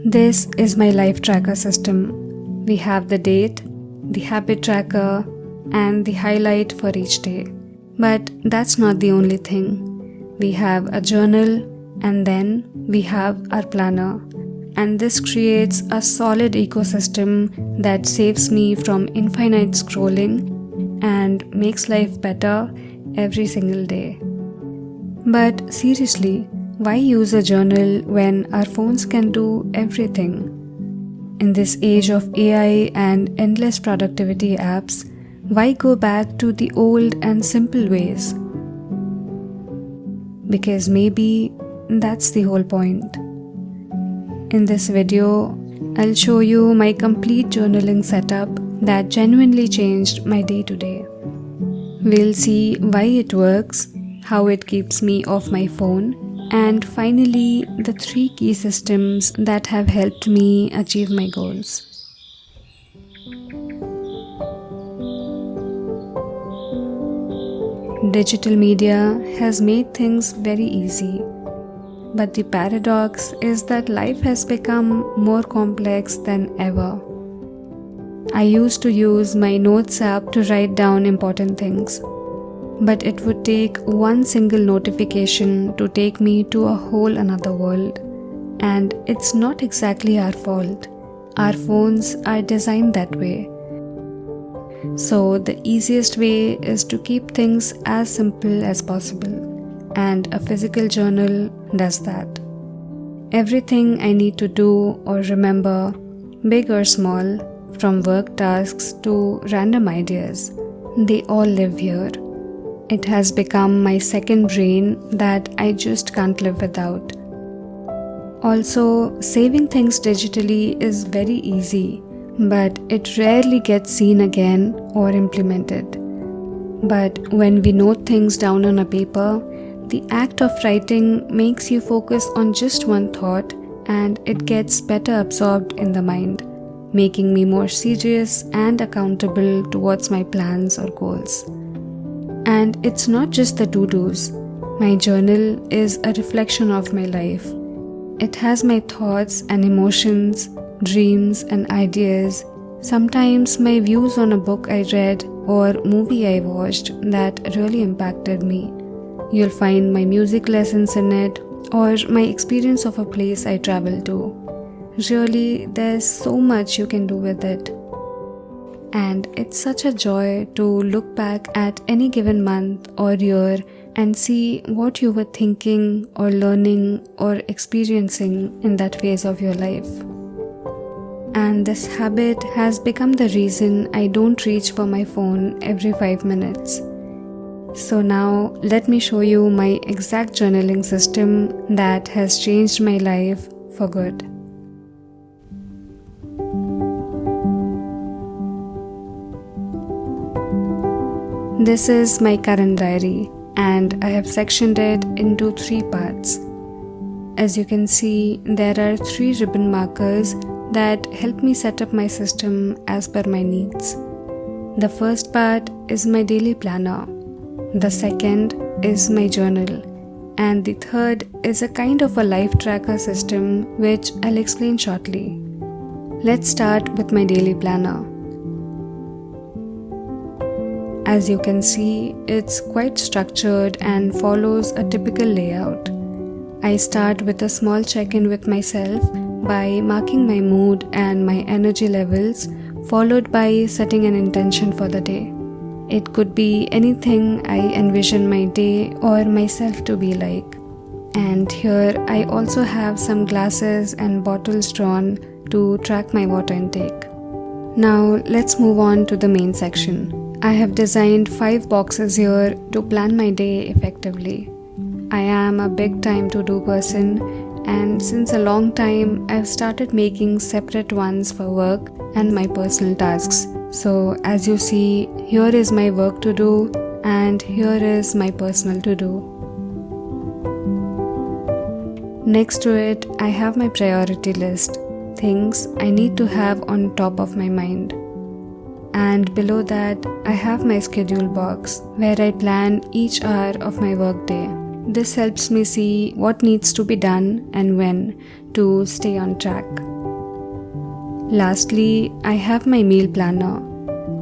This is my life tracker system. We have the date, the habit tracker, and the highlight for each day. But that's not the only thing. We have a journal and then we have our planner. And this creates a solid ecosystem that saves me from infinite scrolling and makes life better every single day. But seriously, why use a journal when our phones can do everything? In this age of AI and endless productivity apps, why go back to the old and simple ways? Because maybe that's the whole point. In this video, I'll show you my complete journaling setup that genuinely changed my day-to-day. We'll see why it works, how it keeps me off my phone, and finally, the 3 key systems that have helped me achieve my goals. Digital media has made things very easy. But the paradox is that life has become more complex than ever. I used to use my notes app to write down important things. But it would take one single notification to take me to a whole another world. And it's not exactly our fault. Our phones are designed that way. So the easiest way is to keep things as simple as possible. And a physical journal does that. Everything I need to do or remember, big or small, from work tasks to random ideas, they all live here. It has become my second brain that I just can't live without. Also, saving things digitally is very easy, but it rarely gets seen again or implemented. But when we note things down on a paper, the act of writing makes you focus on just one thought and it gets better absorbed in the mind, making me more serious and accountable towards my plans or goals. And it's not just the to-dos. My journal is a reflection of my life. It has my thoughts and emotions, dreams and ideas, sometimes my views on a book I read or movie I watched that really impacted me. You'll find my music lessons in it or my experience of a place I traveled to. Really, there's so much you can do with it. And it's such a joy to look back at any given month or year and see what you were thinking or learning or experiencing in that phase of your life. And this habit has become the reason I don't reach for my phone every 5 minutes. So now let me show you my exact journaling system that has changed my life for good. This is my current diary and I have sectioned it into 3 parts. As you can see, there are 3 ribbon markers that help me set up my system as per my needs. The first part is my daily planner. The second is my journal. And the third is a kind of a life tracker system which I'll explain shortly. Let's start with my daily planner. As you can see, it's quite structured and follows a typical layout. I start with a small check-in with myself by marking my mood and my energy levels, followed by setting an intention for the day. It could be anything I envision my day or myself to be like. And here I also have some glasses and bottles drawn to track my water intake. Now let's move on to the main section. I have designed 5 boxes here to plan my day effectively. I am a big time to-do person, and since a long time I've started making separate ones for work and my personal tasks. So as you see, here is my work to do and here is my personal to do. Next to it, I have my priority list, things I need to have on top of my mind. And below that, I have my schedule box where I plan each hour of my workday. This helps me see what needs to be done and when, to stay on track. Lastly, I have my meal planner.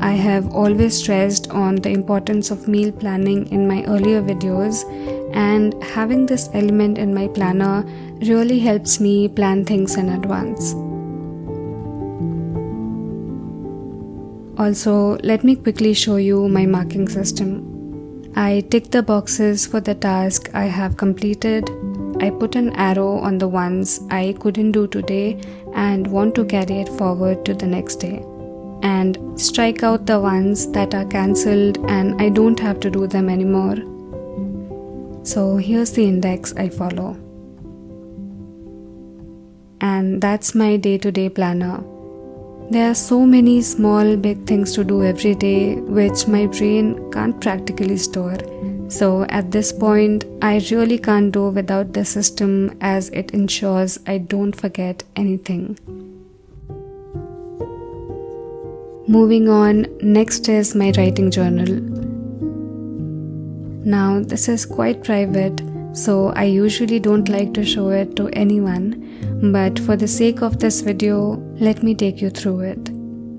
I have always stressed on the importance of meal planning in my earlier videos, and having this element in my planner really helps me plan things in advance. Also, let me quickly show you my marking system. I tick the boxes for the task I have completed. I put an arrow on the ones I couldn't do today and want to carry it forward to the next day, and strike out the ones that are cancelled and I don't have to do them anymore. So here's the index I follow. And that's my day-to-day planner. There are so many small, big things to do every day which my brain can't practically store. So at this point, I really can't do without the system, as it ensures I don't forget anything. Moving on, next is my writing journal. Now this is quite private, so I usually don't like to show it to anyone, but for the sake of this video, let me take you through it.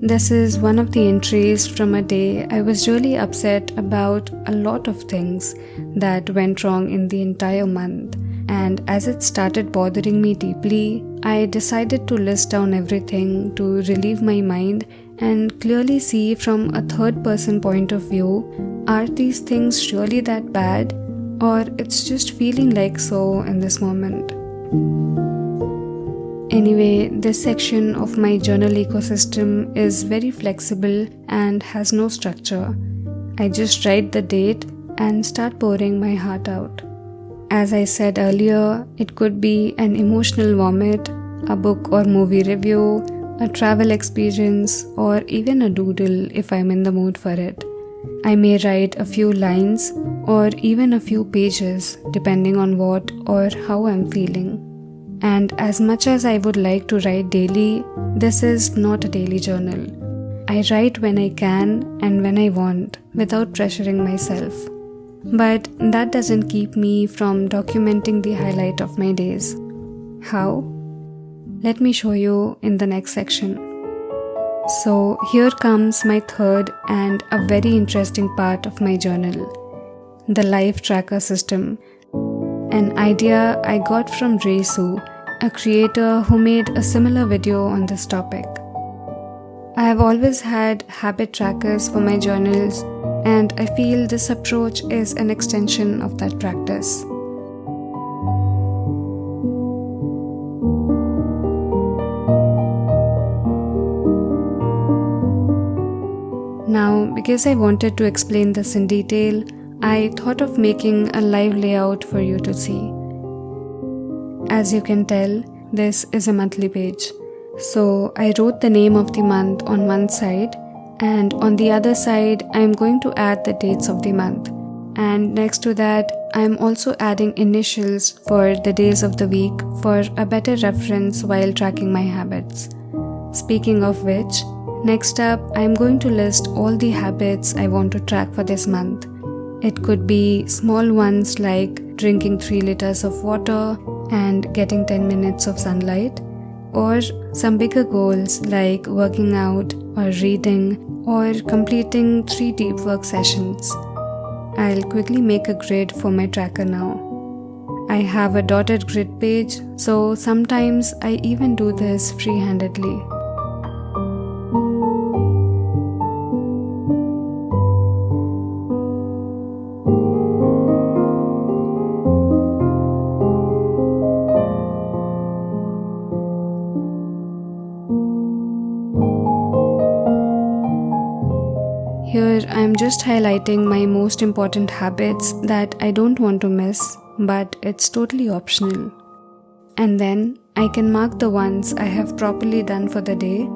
This is one of the entries from a day I was really upset about a lot of things that went wrong in the entire month, and as it started bothering me deeply, I decided to list down everything to relieve my mind and clearly see from a third-person point of view, are these things really that bad, or it's just feeling like so in this moment. Anyway, this section of my journal ecosystem is very flexible and has no structure. I just write the date and start pouring my heart out. As I said earlier, it could be an emotional vomit, a book or movie review, a travel experience, or even a doodle if I'm in the mood for it. I may write a few lines or even a few pages depending on what or how I'm feeling. And as much as I would like to write daily, this is not a daily journal. I write when I can and when I want, without pressuring myself. But that doesn't keep me from documenting the highlight of my days. How? Let me show you in the next section. So here comes my third and a very interesting part of my journal, the life tracker system. An idea I got from Ray Su, a creator who made a similar video on this topic. I have always had habit trackers for my journals, and I feel this approach is an extension of that practice. Now, because I wanted to explain this in detail, I thought of making a live layout for you to see. As you can tell, this is a monthly page. So I wrote the name of the month on one side, and on the other side I am going to add the dates of the month. And next to that, I am also adding initials for the days of the week for a better reference while tracking my habits. Speaking of which, next up I am going to list all the habits I want to track for this month. It could be small ones like drinking 3 liters of water and getting 10 minutes of sunlight, or some bigger goals like working out or reading or completing 3 deep work sessions. I'll quickly make a grid for my tracker now. I have a dotted grid page, so sometimes I even do this free-handedly. Here I am just highlighting my most important habits that I don't want to miss, but it's totally optional. And then I can mark the ones I have properly done for the day,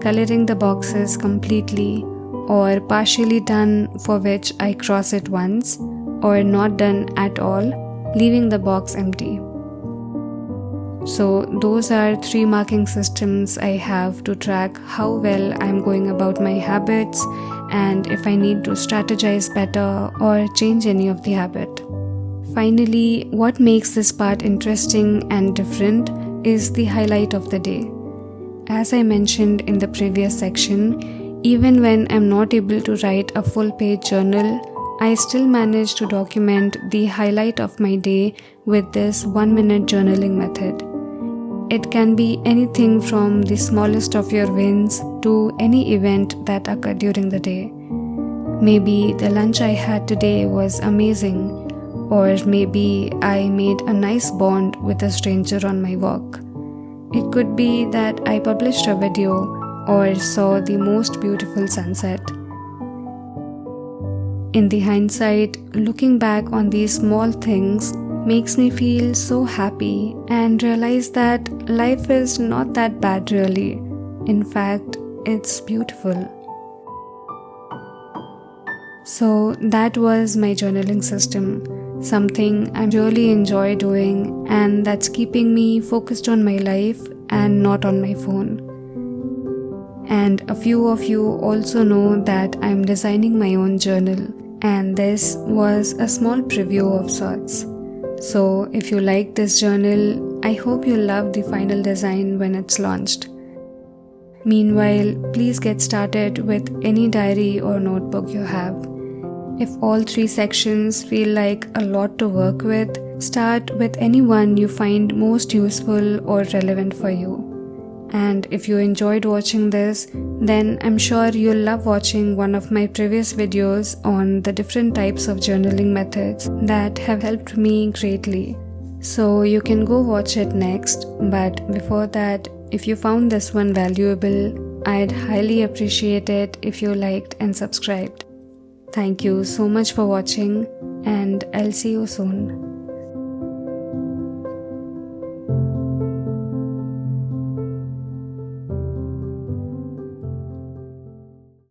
coloring the boxes completely, or partially done for which I cross it once, or not done at all, leaving the box empty. So those are 3 marking systems I have to track how well I'm going about my habits and if I need to strategize better or change any of the habit. Finally, what makes this part interesting and different is the highlight of the day. As I mentioned in the previous section, even when I'm not able to write a full-page journal, I still manage to document the highlight of my day with this 1-minute journaling method. It can be anything from the smallest of your wins to any event that occurred during the day. Maybe the lunch I had today was amazing, or maybe I made a nice bond with a stranger on my walk. It could be that I published a video or saw the most beautiful sunset. In the hindsight, looking back on these small things makes me feel so happy and realize that life is not that bad really. In fact, it's beautiful. So that was my journaling system, something I really enjoy doing and that's keeping me focused on my life and not on my phone. And a few of you also know that I'm designing my own journal, and this was a small preview of sorts. So if you like this journal, I hope you love the final design when it's launched. Meanwhile, please get started with any diary or notebook you have. If all 3 sections feel like a lot to work with, start with any one you find most useful or relevant for you. And if you enjoyed watching this, then I'm sure you'll love watching one of my previous videos on the different types of journaling methods that have helped me greatly. So you can go watch it next, but before that, if you found this one valuable, I'd highly appreciate it if you liked and subscribed. Thank you so much for watching, and I'll see you soon.